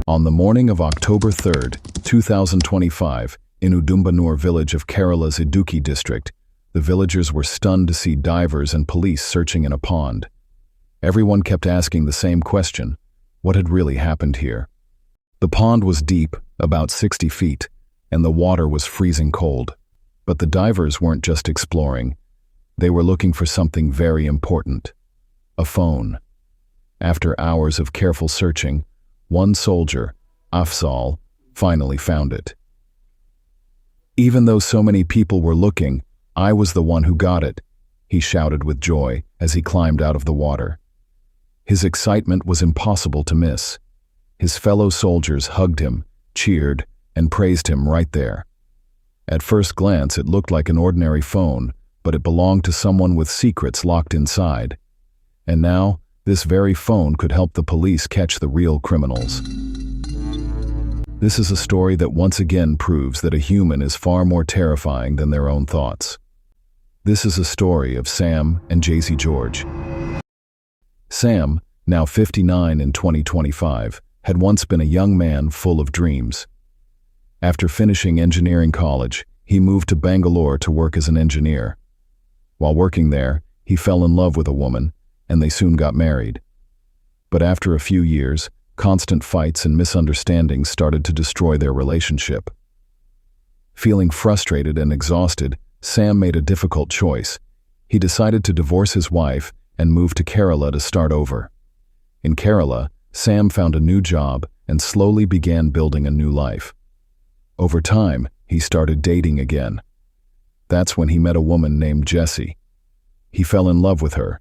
On the morning of October 3, 2025, in Udumbanur village of Kerala's Idukki district, the villagers were stunned to see divers and police searching in a pond. Everyone kept asking the same question: what had really happened here? The pond was deep, about 60 feet, and the water was freezing cold. But the divers weren't just exploring. They were looking for something very important: a phone. After hours of careful searching, one soldier, Afzal, finally found it. "Even though so many people were looking, I was the one who got it," he shouted with joy as he climbed out of the water. His excitement was impossible to miss. His fellow soldiers hugged him, cheered, and praised him right there. At first glance, it looked like an ordinary phone, but it belonged to someone with secrets locked inside. And now, this very phone could help the police catch the real criminals. This is a story that once again proves that a human is far more terrifying than their own thoughts. This is a story of Sam and Jessie George. Sam, now 59 in 2025, had once been a young man full of dreams. After finishing engineering college, he moved to Bangalore to work as an engineer. While working there, he fell in love with a woman, and they soon got married. But after a few years, constant fights and misunderstandings started to destroy their relationship. Feeling frustrated and exhausted, Sam made a difficult choice. He decided to divorce his wife and move to Kerala to start over. In Kerala, Sam found a new job and slowly began building a new life. Over time, he started dating again. That's when he met a woman named Jessie. He fell in love with her,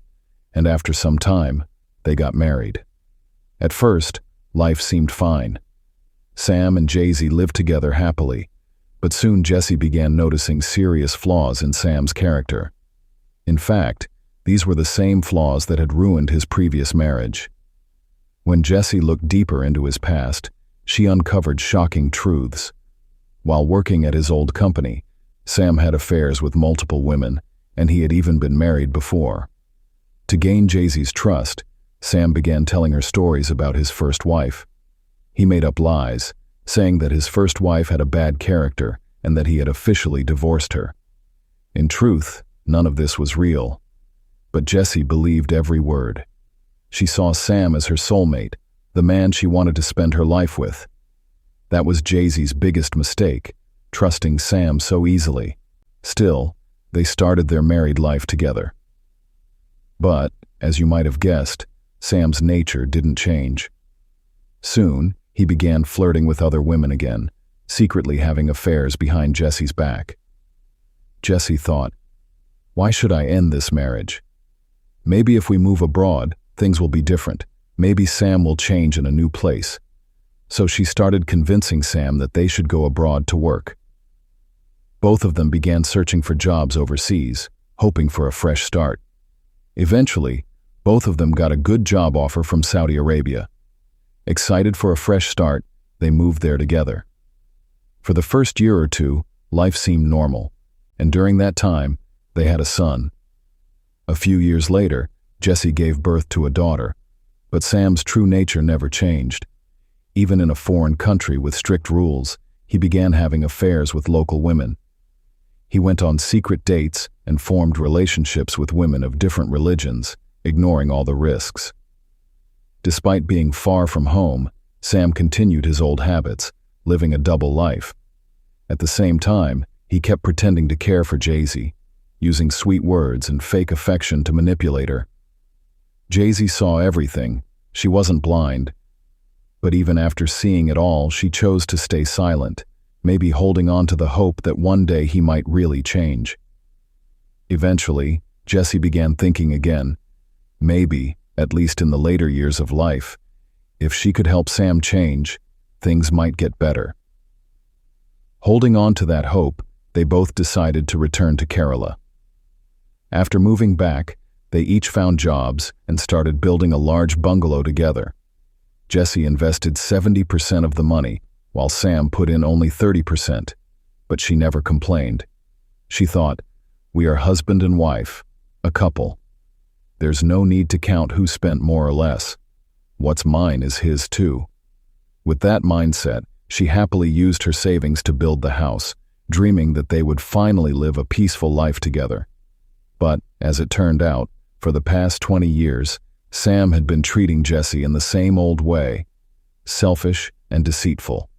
and after some time, they got married. At first, life seemed fine. Sam and Jessie lived together happily, but soon Jessie began noticing serious flaws in Sam's character. In fact, these were the same flaws that had ruined his previous marriage. When Jessie looked deeper into his past, she uncovered shocking truths. While working at his old company, Sam had affairs with multiple women, and he had even been married before. To gain Jessie's trust, Sam began telling her stories about his first wife. He made up lies, saying that his first wife had a bad character and that he had officially divorced her. In truth, none of this was real. But Jessie believed every word. She saw Sam as her soulmate, the man she wanted to spend her life with. That was Jessie's biggest mistake, trusting Sam so easily. Still, they started their married life together. But, as you might have guessed, Sam's nature didn't change. Soon, he began flirting with other women again, secretly having affairs behind Jessie's back. Jessie thought, "Why should I end this marriage? Maybe if we move abroad, things will be different. Maybe Sam will change in a new place." So she started convincing Sam that they should go abroad to work. Both of them began searching for jobs overseas, hoping for a fresh start. Eventually, both of them got a good job offer from Saudi Arabia. Excited for a fresh start, they moved there together. For the first year or two, life seemed normal, and during that time, they had a son. A few years later, Jessie gave birth to a daughter, but Sam's true nature never changed. Even in a foreign country with strict rules, he began having affairs with local women. He went on secret dates and formed relationships with women of different religions, ignoring all the risks. Despite being far from home, Sam continued his old habits, living a double life. At the same time, he kept pretending to care for Jessie, using sweet words and fake affection to manipulate her. Jessie saw everything. She wasn't blind. But even after seeing it all, she chose to stay silent, maybe holding on to the hope that one day he might really change. Eventually, Jessie began thinking again. Maybe, at least in the later years of life, if she could help Sam change, things might get better. Holding on to that hope, they both decided to return to Kerala. After moving back, they each found jobs and started building a large bungalow together. Jessie invested 70% of the money, while Sam put in only 30%, but she never complained. She thought, "We are husband and wife, a couple. There's no need to count who spent more or less. What's mine is his too." With that mindset, she happily used her savings to build the house, dreaming that they would finally live a peaceful life together. But, as it turned out, for the past 20 years, Sam had been treating Jessie in the same old way, selfish and deceitful.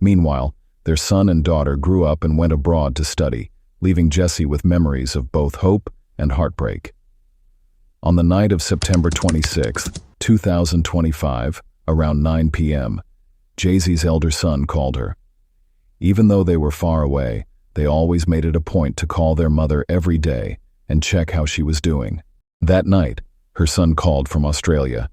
Meanwhile, their son and daughter grew up and went abroad to study, leaving Jessie with memories of both hope and heartbreak. On the night of September 26, 2025, around 9 p.m., Jessie's elder son called her. Even though they were far away, they always made it a point to call their mother every day and check how she was doing. That night, her son called from Australia.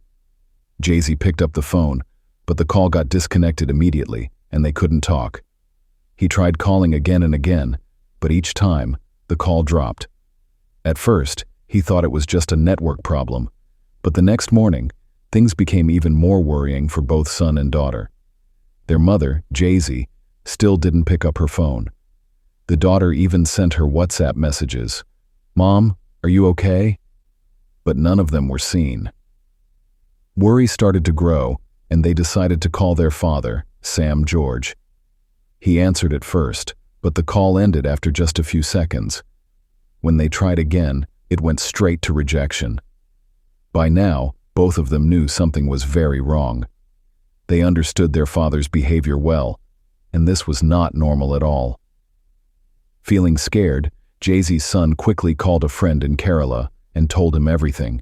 Jessie picked up the phone, but the call got disconnected immediately, and they couldn't talk. He tried calling again and again, but each time, the call dropped. At first, he thought it was just a network problem, but the next morning, things became even more worrying for both son and daughter. Their mother, Jessie, still didn't pick up her phone. The daughter even sent her WhatsApp messages. "Mom, are you okay?" But none of them were seen. Worry started to grow, and they decided to call their father, Sam George. He answered at first, but the call ended after just a few seconds. When they tried again, it went straight to rejection. By now, both of them knew something was very wrong. They understood their father's behavior well, and this was not normal at all. Feeling scared, Jessie's son quickly called a friend in Kerala and told him everything.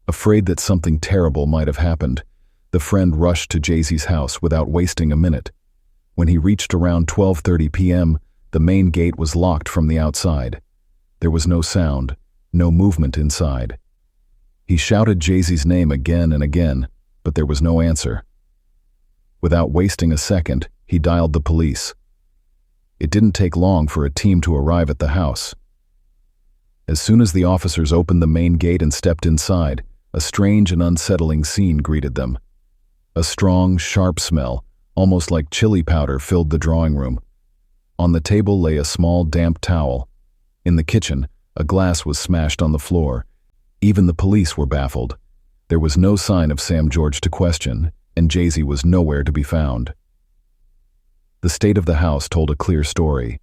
Afraid that something terrible might have happened, the friend rushed to Jessie's house without wasting a minute. When he reached around 12:30 p.m., the main gate was locked from the outside. There was no sound, no movement inside. He shouted Jessie's name again and again, but there was no answer. Without wasting a second, he dialed the police. It didn't take long for a team to arrive at the house. As soon as the officers opened the main gate and stepped inside, a strange and unsettling scene greeted them. A strong, sharp smell, almost like chili powder, filled the drawing room. On the table lay a small, damp towel. In the kitchen, a glass was smashed on the floor. Even the police were baffled. There was no sign of Sam George to question, and Jessie was nowhere to be found. The state of the house told a clear story.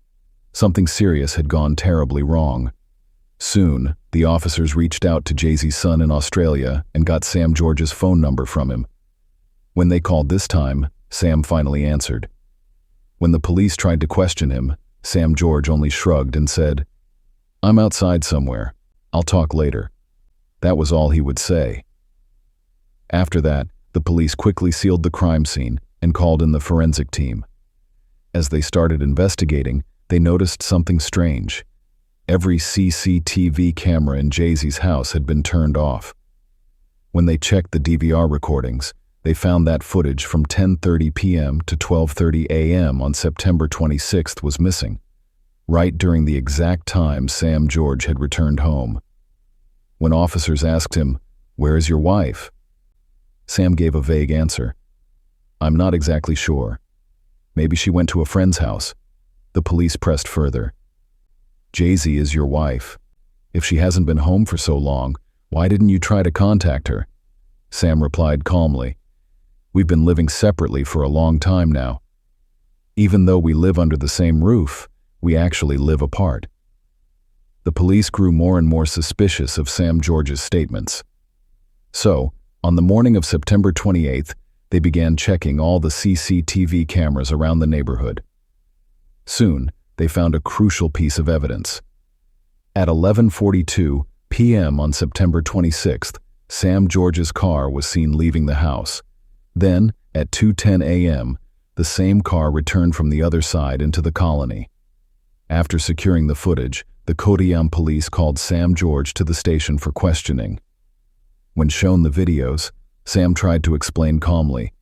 Something serious had gone terribly wrong. Soon, the officers reached out to Jessie's son in Australia and got Sam George's phone number from him. When they called this time, Sam finally answered. When the police tried to question him, Sam George only shrugged and said, "I'm outside somewhere. I'll talk later." That was all he would say. After that, the police quickly sealed the crime scene and called in the forensic team. As they started investigating, they noticed something strange. Every CCTV camera in Jessie's house had been turned off. When they checked the DVR recordings, they found that footage from 10:30 p.m. to 12:30 a.m. on September 26th was missing, right during the exact time Sam George had returned home. When officers asked him, "Where is your wife?" Sam gave a vague answer. "I'm not exactly sure. Maybe she went to a friend's house." The police pressed further. "Jessie is your wife. If she hasn't been home for so long, why didn't you try to contact her?" Sam replied calmly, "We've been living separately for a long time now. Even though we live under the same roof, we actually live apart." The police grew more and more suspicious of Sam George's statements. So, on the morning of September 28th, they began checking all the CCTV cameras around the neighborhood. Soon, they found a crucial piece of evidence. At 11:42 p.m. on September 26th, Sam George's car was seen leaving the house. Then, at 2:10 a.m., the same car returned from the other side into the colony. After securing the footage, the Kottayam police called Sam George to the station for questioning. When shown the videos, Sam tried to explain calmly.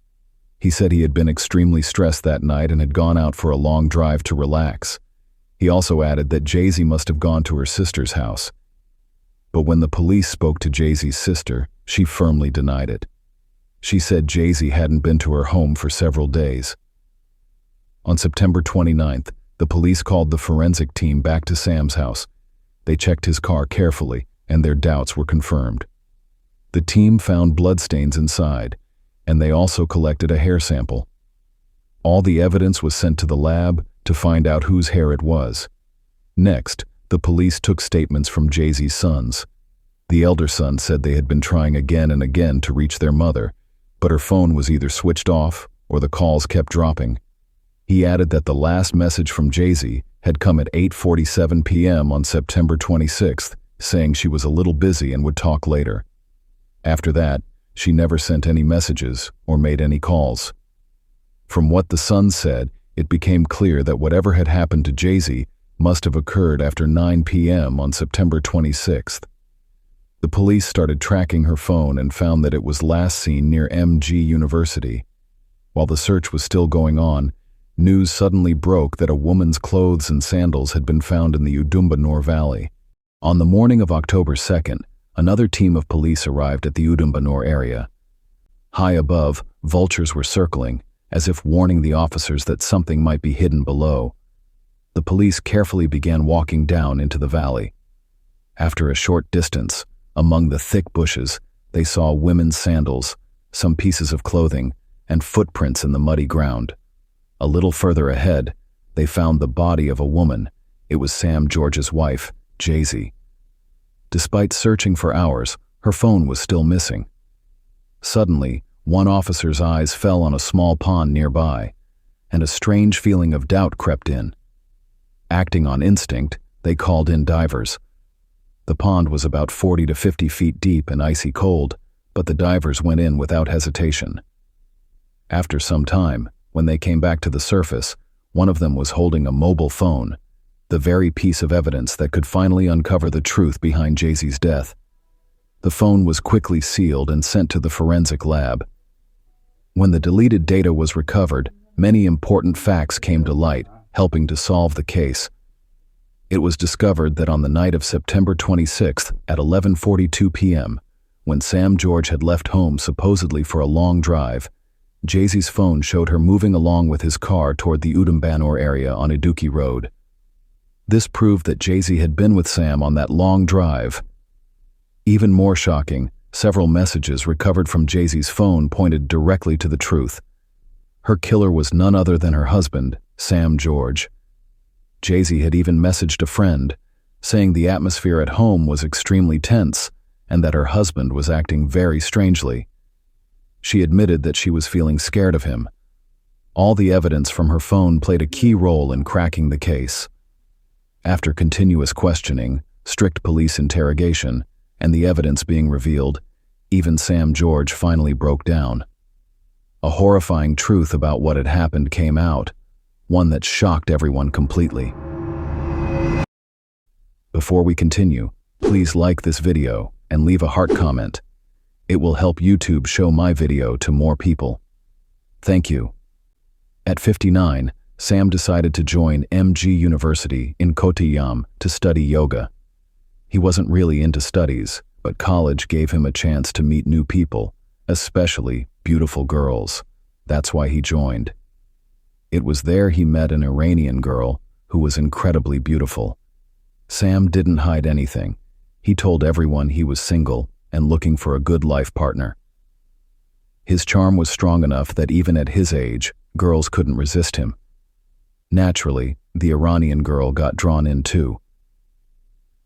He said he had been extremely stressed that night and had gone out for a long drive to relax. He also added that Jessie must have gone to her sister's house. But when the police spoke to Jessie's sister, she firmly denied it. She said Jessie hadn't been to her home for several days. On September 29th, the police called the forensic team back to Sam's house. They checked his car carefully, and their doubts were confirmed. The team found bloodstains inside, and they also collected a hair sample. All the evidence was sent to the lab to find out whose hair it was. Next, the police took statements from Jessie's sons. The elder son said they had been trying again and again to reach their mother, but her phone was either switched off or the calls kept dropping. He added that the last message from Jessie had come at 8:47 p.m. on September 26th, saying she was a little busy and would talk later. After that, she never sent any messages or made any calls. From what the son said, it became clear that whatever had happened to Jessie must have occurred after 9 p.m. on September 26th. The police started tracking her phone and found that it was last seen near MG University. While the search was still going on, news suddenly broke that a woman's clothes and sandals had been found in the Udumbannur Valley. On the morning of October 2nd, another team of police arrived at the Udumbannur area. High above, vultures were circling, as if warning the officers that something might be hidden below. The police carefully began walking down into the valley. After a short distance, among the thick bushes, they saw women's sandals, some pieces of clothing, and footprints in the muddy ground. A little further ahead, they found the body of a woman. It was Sam George's wife, Jessie. Despite searching for hours, her phone was still missing. Suddenly, one officer's eyes fell on a small pond nearby, and a strange feeling of doubt crept in. Acting on instinct, they called in divers. The pond was about 40 to 50 feet deep and icy cold, but the divers went in without hesitation. After some time, when they came back to the surface, one of them was holding a mobile phone, the very piece of evidence that could finally uncover the truth behind Jessie's death. The phone was quickly sealed and sent to the forensic lab. When the deleted data was recovered, many important facts came to light, helping to solve the case. It was discovered that on the night of September 26th at 11:42 p.m., when Sam George had left home supposedly for a long drive, Jessie's phone showed her moving along with his car toward the Udumbannur area on Idukki Road. This proved that Jessie had been with Sam on that long drive. Even more shocking, several messages recovered from Jessie's phone pointed directly to the truth. Her killer was none other than her husband, Sam George. Jessie had even messaged a friend, saying the atmosphere at home was extremely tense and that her husband was acting very strangely. She admitted that she was feeling scared of him. All the evidence from her phone played a key role in cracking the case. After continuous questioning, strict police interrogation, and the evidence being revealed, even Sam George finally broke down. A horrifying truth about what had happened came out, one that shocked everyone completely. Before we continue, please like this video and leave a heart comment. It will help YouTube show my video to more people. Thank you. At 59, Sam decided to join MG University in Kottayam to study yoga. He wasn't really into studies, but college gave him a chance to meet new people, especially beautiful girls. That's why he joined. It was there he met an Iranian girl who was incredibly beautiful. Sam didn't hide anything. He told everyone he was single and looking for a good life partner. His charm was strong enough that even at his age, girls couldn't resist him. Naturally, the Iranian girl got drawn in too.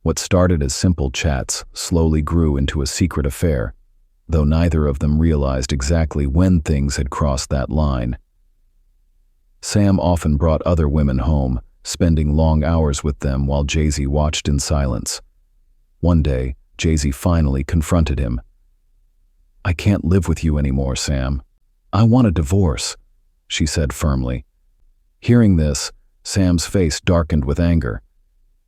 What started as simple chats slowly grew into a secret affair, though neither of them realized exactly when things had crossed that line. Sam often brought other women home, spending long hours with them while Jessie watched in silence. One day, Jessie finally confronted him. "I can't live with you anymore, Sam. I want a divorce," she said firmly. Hearing this, Sam's face darkened with anger.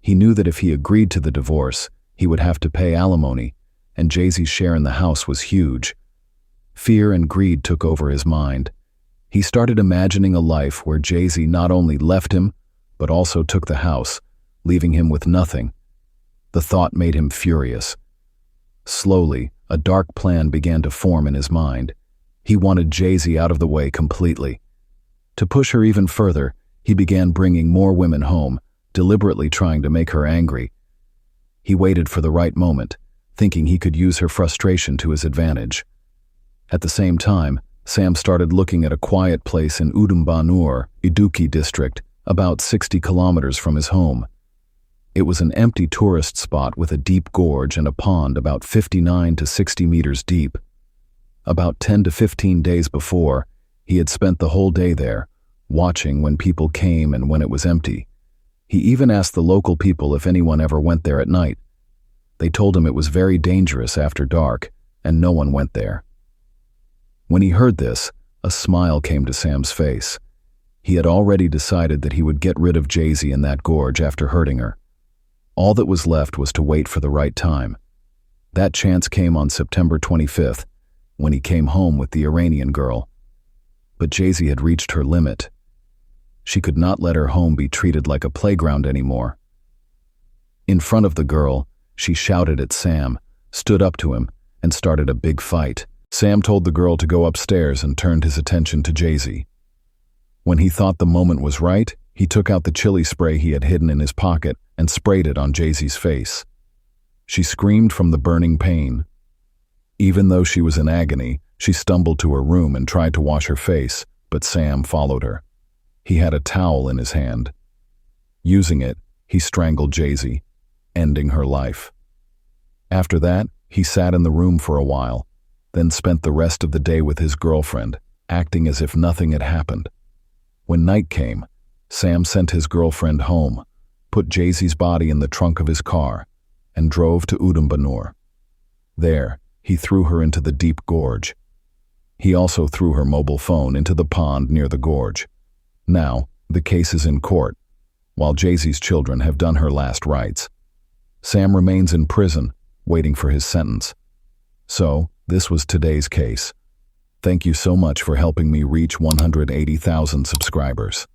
He knew that if he agreed to the divorce, he would have to pay alimony, and Jessie's share in the house was huge. Fear and greed took over his mind. He started imagining a life where Jessie not only left him, but also took the house, leaving him with nothing. The thought made him furious. Slowly, a dark plan began to form in his mind. He wanted Jessie out of the way completely. To push her even further, he began bringing more women home, deliberately trying to make her angry. He waited for the right moment, thinking he could use her frustration to his advantage. At the same time, Sam started looking at a quiet place in Udumbanur, Idukki district, about 60 kilometers from his home. It was an empty tourist spot with a deep gorge and a pond about 59 to 60 meters deep. About 10 to 15 days before, he had spent the whole day there, watching when people came and when it was empty. He even asked the local people if anyone ever went there at night. They told him it was very dangerous after dark, and no one went there. When he heard this, a smile came to Sam's face. He had already decided that he would get rid of Jessie in that gorge after hurting her. All that was left was to wait for the right time. That chance came on September 25th, when he came home with the Iranian girl. But Jessie had reached her limit. She could not let her home be treated like a playground anymore. In front of the girl, she shouted at Sam, stood up to him, and started a big fight. Sam told the girl to go upstairs and turned his attention to Jessie. When he thought the moment was right, he took out the chili spray he had hidden in his pocket and sprayed it on Jessie's face. She screamed from the burning pain. Even though she was in agony, she stumbled to her room and tried to wash her face, but Sam followed her. He had a towel in his hand. Using it, he strangled Jessie, ending her life. After that, he sat in the room for a while, then spent the rest of the day with his girlfriend, acting as if nothing had happened. When night came, Sam sent his girlfriend home, put Jessie's body in the trunk of his car, and drove to Udumbanur. There, he threw her into the deep gorge. He also threw her mobile phone into the pond near the gorge. Now, the case is in court, while Jessie's children have done her last rites. Sam remains in prison, waiting for his sentence. So, this was today's case. Thank you so much for helping me reach 180,000 subscribers.